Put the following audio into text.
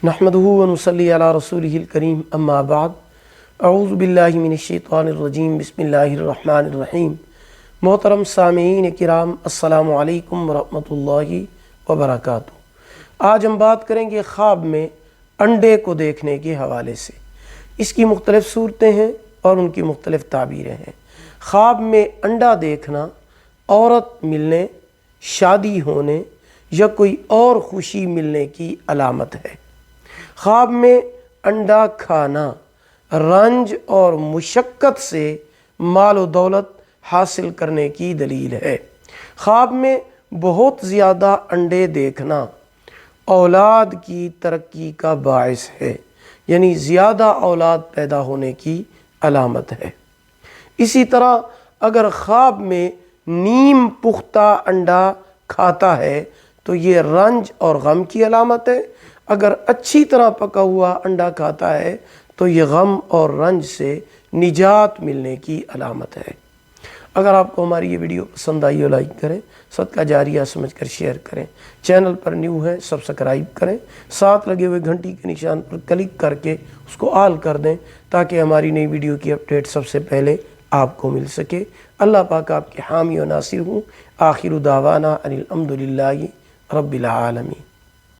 نحمدہ ونصلی علی رسولہ الکریم اما بعد اعوذ باللہ من الشیطان الرجیم بسم اللہ الرحمن الرحیم۔ محترم سامعین کرام، السلام علیکم ورحمۃ اللہ وبرکاتہ۔ آج ہم بات کریں گے خواب میں انڈے کو دیکھنے کے حوالے سے۔ اس کی مختلف صورتیں ہیں اور ان کی مختلف تعبیریں ہیں۔ خواب میں انڈا دیکھنا عورت ملنے، شادی ہونے یا کوئی اور خوشی ملنے کی علامت ہے۔ خواب میں انڈا کھانا رنج اور مشقت سے مال و دولت حاصل کرنے کی دلیل ہے۔ خواب میں بہت زیادہ انڈے دیکھنا اولاد کی ترقی کا باعث ہے، یعنی زیادہ اولاد پیدا ہونے کی علامت ہے۔ اسی طرح اگر خواب میں نیم پختہ انڈا کھاتا ہے تو یہ رنج اور غم کی علامت ہے۔ اگر اچھی طرح پکا ہوا انڈا کھاتا ہے تو یہ غم اور رنج سے نجات ملنے کی علامت ہے۔ اگر آپ کو ہماری یہ ویڈیو پسند آئی ہو لائک کریں، صدقہ جاریہ سمجھ کر شیئر کریں، چینل پر نیو ہے سبسکرائب کریں، ساتھ لگے ہوئے گھنٹی کے نشان پر کلک کر کے اس کو آل کر دیں تاکہ ہماری نئی ویڈیو کی اپڈیٹ سب سے پہلے آپ کو مل سکے۔ اللہ پاک آپ کے حامی و ناصر ہوں۔ آخر دعوانا ان الحمد للہ رب العالمین۔